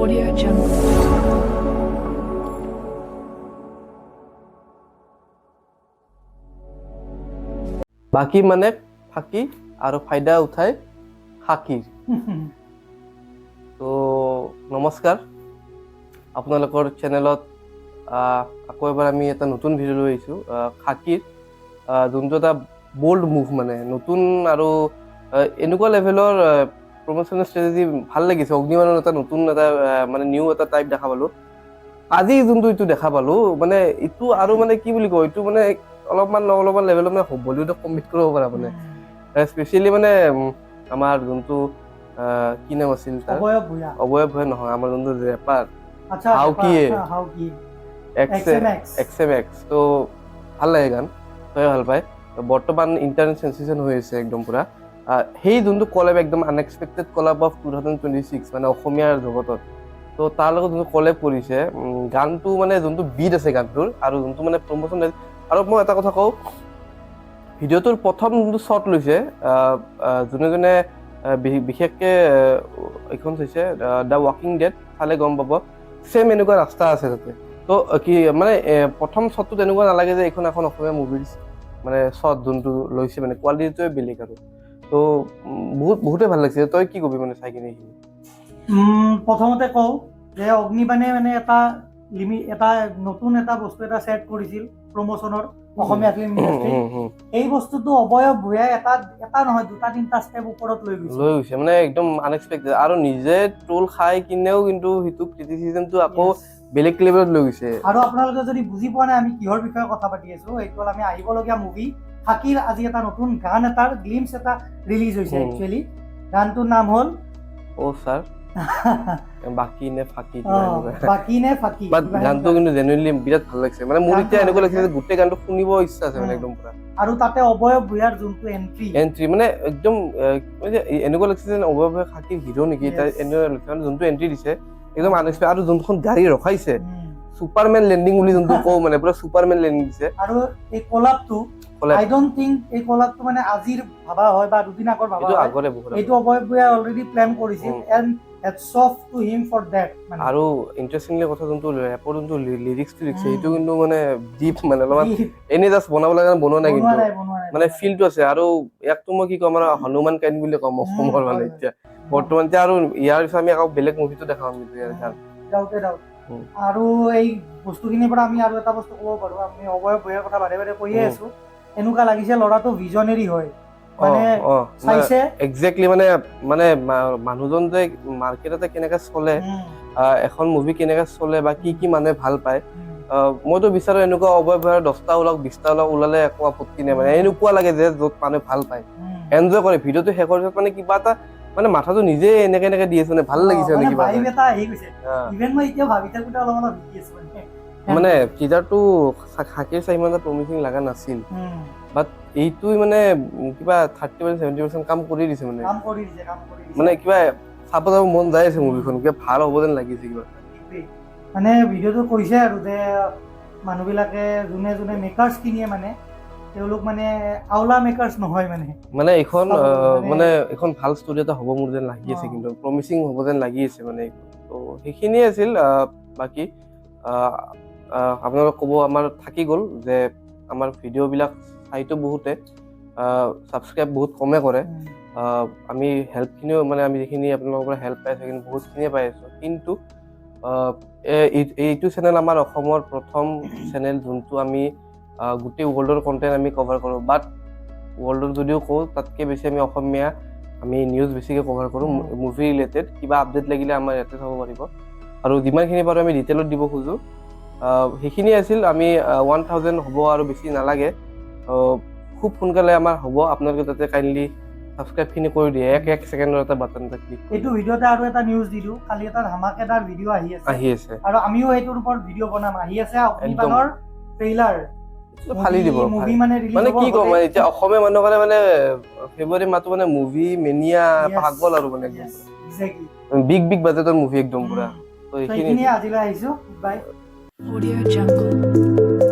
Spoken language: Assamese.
Audio Jungle. বাকি মানে ফাঁকি আৰু ফাইদা উঠাই খাকিৰ তো নমস্কাৰ আপোনালোকৰ চেনেলত আকৌ এবাৰ আমি এটা নতুন ভিডিঅ' লৈ আহিছোঁ খাকিৰ যোনটো এটা বল্ড মুভ মানে নতুন আৰু এনেকুৱা লেভেলৰ প্ৰমোশ্যনেল ষ্ট্ৰেটেজি ভাল লাগিছে অগ্নিবাণৰ এটা নতুন এটা মানে নিউ এটা টাইপ দেখা পালোঁ আজি যোনটো এইটো দেখা পালোঁ মানে এইটো আৰু মানে কি বুলি কয় এইটো মানে অলপমান লেভেলত মানে বলিউডক কম্পিট কৰিব পৰা মানে স্পেচিয়েলি মানে আমাৰ যোনটো কি নাম আছিল তাৰ অবয়ব ভূঞা নহয় আমাৰ যোনটো ৰেপাৰ হাউকিয়ে এক্স তো ভাল লাগে গান চবে ভাল পায় বৰ্তমান ইণ্টাৰনেট চেনচেশ্যন হৈ আছে একদম পুৰা সেই যোনটো কলেব একদম আনএক্সপেক্টেড কলেব অফ 2026 মানে অসমীয়াৰ জগতত তো তাৰ লগত যোনটো কলেব কৰিছে গানটো মানে যোনটো বিট আছে গানটোৰ আৰু যোনটো মানে প্ৰমোশ্যন আৰু মই এটা কথা কওঁ ভিডিঅ'টোৰ প্ৰথম যোনটো শ্বট লৈছে যোনে বিশেষকৈ এইখন চাইছে দ্য ৱাকিং ডেড চালে গম পাব ছেম এনেকুৱা ৰাস্তা আছে তাতে তো কি মানে প্ৰথম শ্বটটোত এনেকুৱা নালাগে যে এইখন এখন অসমীয়া মুভিৰ মানে শ্বট যোনটো লৈছে মানে কোৱালিটিটোৱে বেলেগ আৰু তো বহুতে ভাল লাগিছে তই কি কবি মানে চাই কিনে এইখিনি প্ৰথমতে কওঁ যে অগ্নিবাণে মানে এটা নতুন এটা বস্তু এটা ছেট কৰিছিল প্ৰমোশ্যনৰ অসমীয়া ফিল্ম ইণ্ডাষ্ট্ৰীত এই বস্তুটো অবয়ব ভূঞাই এটা নহয় দুটা তিনিটা ষ্টেপ ওপৰত লৈ গৈছে মানে একদম আনএক্সপেক্টেড আৰু নিজে ট্ৰোল খাই কিনেও কিন্তু সেইটো ক্ৰিটিচিজমটো আকৌ বেলেগ লেভেলত লৈ গৈছে আৰু আপোনালোকে যদি বুজি পোৱা নাই আমি কিহৰ বিষয়ে কথা পাতি আছো এইটো হ'ল আমি আহিবলগীয়া মুভি খাকিৰ আজি এটা নতুন গান এটাৰ গ্লিমছ এটা ৰিলিজ হৈছে একচুৱেলি গানটোৰ নাম হ'ল ছাৰ বাকি নে ফাকি বাট গানটো কিন্তু জেনুইনলি বিৰাট ভাল লাগিছে মানে মোৰ এতিয়া এনেকুৱা লাগিছে যে গোটেই গানটো শুনিব ইচ্ছা আছে মানে একদম পুৰা আৰু তাতে অবয়ব ভূঞাৰ যোনটো এন্ট্ৰি মানে একদম এনেকুৱা লাগিছে যে অবয়ব ভূঞা খাকিৰ হিৰো নেকি এটা এনেকুৱা লাগিছে মানে যোনটো এন্ট্ৰি দিছে একদম আনএক্সপেক্টেড আৰু যোনখন গাড়ী ৰখাইছে সুপাৰমেন লেণ্ডিং বুলি যোনটো কওঁ মানে পুৰা সুপাৰমেন লেণ্ডিং দিছে আৰু এই কলাপটো I don't think এই কলাপটো মানে আজিৰ ভাবা হয় বা দুদিন আগৰ ভাবা হয় এইটো অবয়ব ভূঞাই অলৰেডি প্লেন কৰিছিল and hats off to him for that আৰু ইন্টাৰেষ্টিংলি কথা যোনটো ৰেপৰ যোনটো লিৰিক্সটো লিখিছে সেইটো কিন্তু মানে ডিপ মানে অলপমান এনে জাষ্ট বনাব লগা বনোৱা নাই কিন্তু মানে ফিলটো আছে আৰু ইয়াকতো মই কি ক'ম আৰু হনুমান কাইন বুলি ক'ম অসমৰ মানে এতিয়া বৰ্তমান এতিয়া আৰু ইয়াৰ পিছত আমি আকৌ বেলেগ মুভিটো দেখাম আৰু এই বস্তুখিনিৰ পৰা আমি আৰু এটা বস্তু ক'ব পাৰোঁ আমি অবয়ব ভূঞাৰ কথা বাৰে বাৰে কৈয়ে আছো এনেকুৱা লাগিছে ল'ৰাটো ভিজনেৰী হয় মানে চাইছে এক্সেক্টলি মানে মানুহজন যে মাৰ্কেটতে কেনেকে চলে এখন মুভি কেনেকে চলে বা কি মানুহে ভাল পায় মইতো বিচাৰো এনেকুৱা অবয়ব ভূঞাৰ 10টা ওলাওক 20টা ওলাওক ওলালে একো আপত্তি নাই মানে এনেকুৱা লাগে যে য'ত মানুহে ভাল পায় এনজয় কৰে ভিডিঅ'টো শেষৰ পিছত মানে কিবা এটা মানে মাথাটো নিজে এনেকে দি আছে মানে ভাল লাগিছে মানে কিবা এটা আহি গৈছে ইভেন মই এতিয়া ভাবি থাকোঁতে অলপ শিকি আছো মানে টিজাৰটো খাকিৰ চাই ইমান প্ৰমিচিং লগা নাছিল বাট এইটো মানে কিবা 30% কাম কৰি দিছে মানে কিবা চাব মন যায় আছে মুভিখন কিবা ভাল হ'ব যেন লাগিছে কিবা মানে ভিডিঅ'টো কৈছে আৰু যে মানুহবিলাকে যোনে মেকাৰ্ছ কিনিয়ে মানে তেওঁলোক মানে আউলা মেকাৰ্ছ নহয় মানে এইখন মানে এখন ভাল ষ্টৰি এটা হ'ব মোৰ যেন লাগি আছে কিন্তু প্ৰমিচিং হ'ব যেন লাগি আছে মানে তো সেইখিনিয়ে আছিল বাকী আপোনালোক ক'ব আমাৰ থাকি গ'ল যে আমাৰ ভিডিঅ'বিলাক চাইতো বহুতে ছাবস্ক্ৰাইব বহুত কমে কৰে আমি হেল্পখিনিও মানে আমি যিখিনি আপোনালোকৰ পৰা হেল্প পাই আছোঁ কিন্তু বহুতখিনিয়ে পাই আছোঁ কিন্তু এইটো চেনেল আমাৰ অসমৰ প্ৰথম চেনেল যোনটো আমি গোটেই ৱৰ্ল্ডৰ কণ্টেণ্ট আমি কভাৰ কৰোঁ বাট ৱৰ্ল্ডৰ যদিও কওঁ তাতকৈ বেছি আমি অসমীয়া আমি নিউজ বেছিকৈ কভাৰ কৰোঁ মুভি ৰিলেটেড কিবা আপডেট লাগিলে আমাৰ ইয়াতে চাব পাৰিব আৰু যিমানখিনি পাৰোঁ আমি ডিটেইলত দিব খোজোঁ সেইখিনি আছিল আমি 1000 হ'ব আৰু বেছি নালাগে খুব সোনকালে আমাৰ হ'ব আপোনালোকে তাতে কাইণ্ডলি ছাবস্ক্ৰাইবখিনি কৰি দিয়ে এক ছেকেণ্ডৰ এটা বাটন এটা ক্লিক এইটো ভিডিঅ'তে আৰু এটা নিউজ দি দিওঁ কালি এটা ধামাকেদাৰ ভিডিঅ' আহি আছে আৰু আমিও এইটোৰ ওপৰত ভিডিঅ' বনাম আহি আছে অগ্নিবাণৰ ট্ৰেইলাৰ ফালি দিব মানে কি ক'ম মানে এতিয়া অসমীয়া মানুহৰ কাৰণে মানে ফেব্ৰুৱাৰী মাহটো মানে মুভি মেনিয়া পাগল আৰু মানে বিগ বাজেটৰ মুভি একদম পুৰা তো এইখিনি আজিলৈ আহিছোঁ বাই Audio Jungle.